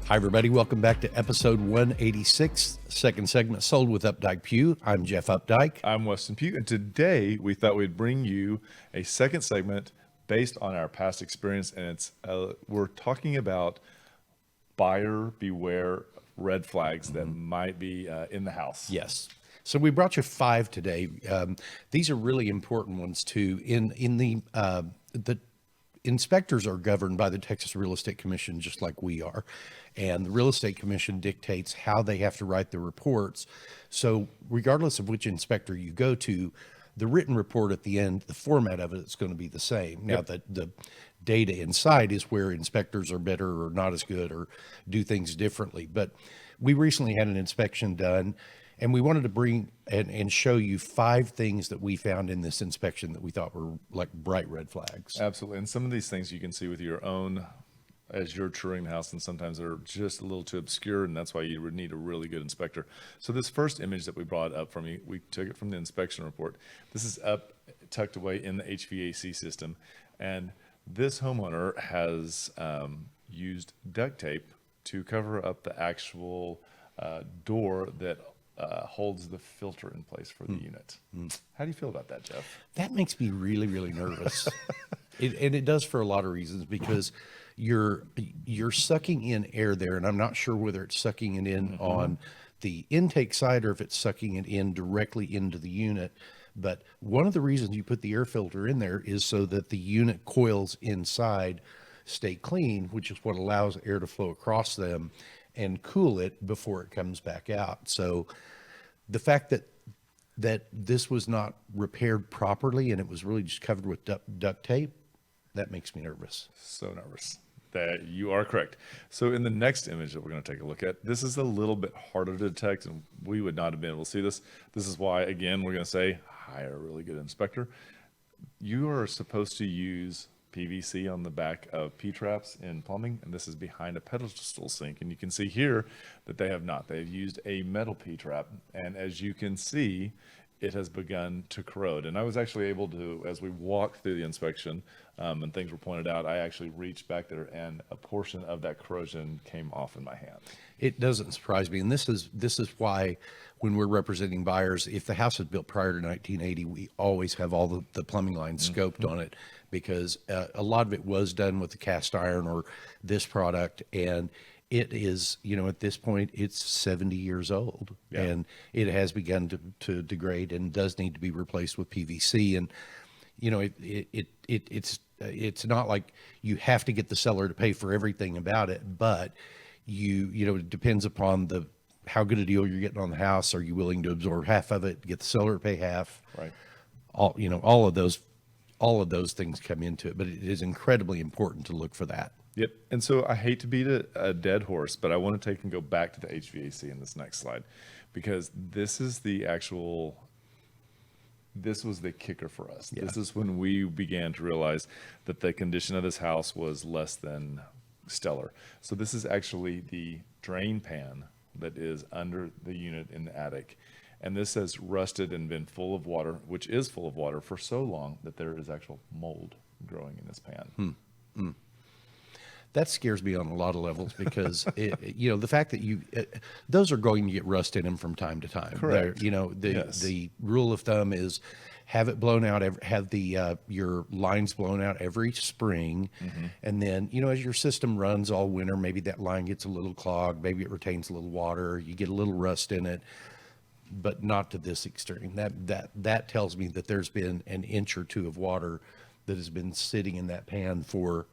Hi, everybody. Welcome back to episode 186, second segment, Sold with Updike Pugh. I'm Jeff Updike. I'm Weston Pugh, and today we thought we'd bring you a second segment based on our past experience, and it's we're talking about buyer beware red flags that might be in the house. Yes. So we brought you 5 today. These are really important ones too. In the inspectors are governed by the Texas Real Estate Commission, just like we are. And the Real Estate Commission dictates how they have to write the reports. So regardless of which inspector you go to, the written report at the end, the format of it is going to be the same. Now, the data inside is where inspectors are better or not as good or do things differently. But we recently had an inspection done, and we wanted to bring and show you 5 things that we found in this inspection that we thought were like bright red flags. Absolutely. And some of these things you can see with your own as you're touring the house, and sometimes they're just a little too obscure, and that's why you would need a really good inspector. So this first image that we brought up from you, we took it from the inspection report. This is up tucked away in the HVAC system, and this homeowner has used duct tape to cover up the actual door that holds the filter in place for the unit. How do you feel about that, Jeff? That makes me really, really nervous. And it does for a lot of reasons, because you're sucking in air there, and I'm not sure whether it's sucking it in on the intake side or if it's sucking it in directly into the unit. But one of the reasons you put the air filter in there is so that the unit coils inside stay clean, which is what allows air to flow across them and cool it before it comes back out. So the fact that this was not repaired properly and it was really just covered with duct tape, that makes me nervous. So nervous. That you are correct. So in the next image that we're going to take a look at, this is a little bit harder to detect, and we would not have been able to see this. This is why, again, we're going to say hire a really good inspector. You are supposed to use PVC on the back of P-traps in plumbing, and this is behind a pedestal sink. And you can see here that they have not. They've used a metal P-trap, and as you can see, it has begun to corrode. And I was actually able to, as we walked through the inspection and things were pointed out, I actually reached back there and a portion of that corrosion came off in my hand. It doesn't surprise me. And this is why when we're representing buyers, if the house was built prior to 1980, we always have all the plumbing lines scoped on it, because a lot of it was done with the cast iron or this product. And it is, at this point, it's 70 years old, and it has begun to degrade and does need to be replaced with PVC. And, it's not like you have to get the seller to pay for everything about it, but it depends upon how good a deal you're getting on the house. Are you willing to absorb half of it, get the seller to pay half? Right. All of those things come into it, but it is incredibly important to look for that. Yep. And so I hate to beat a dead horse, but I want to take and go back to the HVAC in this next slide, because this was the kicker for us. Yeah. This is when we began to realize that the condition of this house was less than stellar. So this is actually the drain pan that is under the unit in the attic. And this has rusted and been full of water, which is full of water for so long that there is actual mold growing in this pan. That scares me on a lot of levels, because the fact that those are going to get rust in them from time to time. Correct. The rule of thumb is have it blown out, have your lines blown out every spring. And then, as your system runs all winter, maybe that line gets a little clogged, maybe it retains a little water, you get a little rust in it, but not to this extreme. That tells me that there's been an inch or two of water that has been sitting in that pan for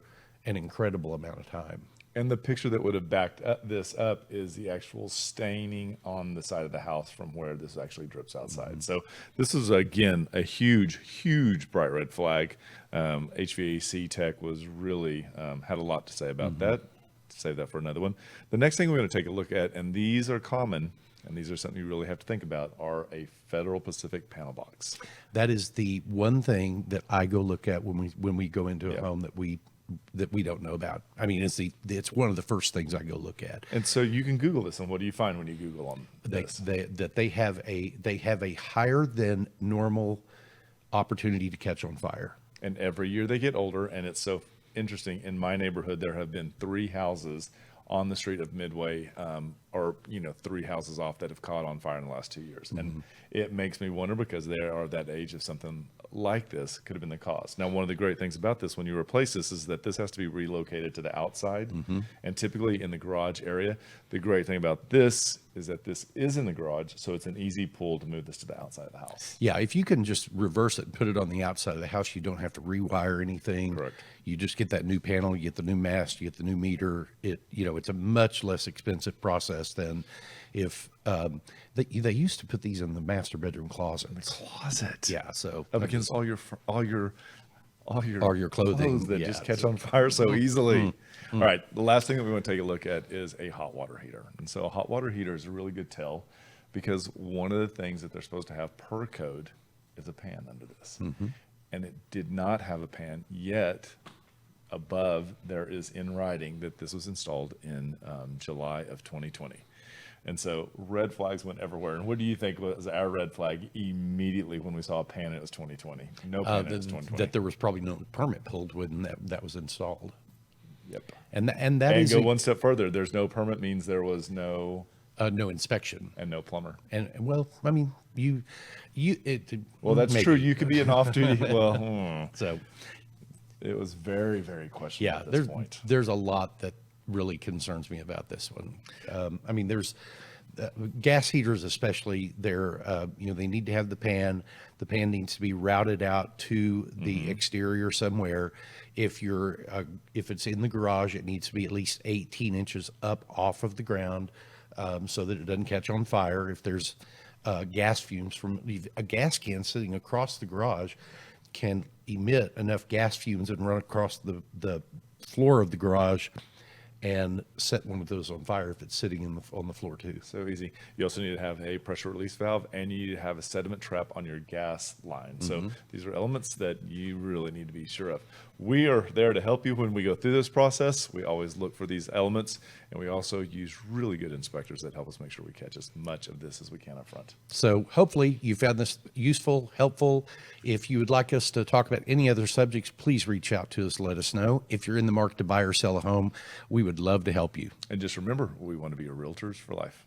an incredible amount of time. And the picture that would have backed this up is the actual staining on the side of the house from where this actually drips outside. So this is, again, a huge, huge bright red flag. HVAC tech was really had a lot to say about that. Save that for another one. The next thing we're going to take a look at, and these are common, and these are something you really have to think about, are a Federal Pacific panel box. That is the one thing that I go look at when we go into a home that we don't know about. I mean, it's one of the first things I go look at. And so you can Google this, and what do you find when you Google on this? They have a higher than normal opportunity to catch on fire. And every year they get older, and it's so interesting. In my neighborhood, there have been 3 houses on the street of Midway, or 3 houses off that have caught on fire in the last 2 years. And it makes me wonder, because they are that age of something like this could have been the cause. Now, one of the great things about this, when you replace this, is that this has to be relocated to the outside, and typically in the garage area. The great thing about this is that this is in the garage, so it's an easy pull to move this to the outside of the house. Yeah, if you can just reverse it and put it on the outside of the house, you don't have to rewire anything. Correct. You just get that new panel, you get the new mast, you get the new meter. It's a much less expensive process than if they used to put these in the master bedroom closets. Closet. Yeah, so Up against all your your clothing that yeah, just catch on fire so easily. All right, the last thing that we want to take a look at is a hot water heater. And so a hot water heater is a really good tell, because one of the things that they're supposed to have per code is a pan under this. And it did not have a pan, yet above there is in writing that this was installed in July of 2020. And so red flags went everywhere. And what do you think was our red flag immediately when we saw a pan and it was 2020? No pan, it was 2020. that there was probably no permit pulled when that was installed. Yep. And that And is go one step further. There's no permit means there was no inspection. and no plumber. And well, I mean, Well, that's maybe. true. You could be an off-duty. Well, So it was very, very questionable yeah, at this point. there's a lot that really concerns me about this one. I mean, there's gas heaters, especially. They need to have the pan. The pan needs to be routed out to the exterior somewhere. If it's in the garage, it needs to be at least 18 inches up off of the ground, so that it doesn't catch on fire. If there's gas fumes from a gas can sitting across the garage, can emit enough gas fumes and run across the floor of the garage and set one of those on fire if it's sitting on the floor too. So easy. You also need to have a pressure release valve, and you need to have a sediment trap on your gas line. So these are elements that you really need to be sure of. We are there to help you when we go through this process. We always look for these elements, and we also use really good inspectors that help us make sure we catch as much of this as we can up front. So hopefully you found this useful, helpful. If you would like us to talk about any other subjects, please reach out to us. Let us know. If you're in the market to buy or sell a home, we would love to help you. And just remember, we want to be your realtors for life.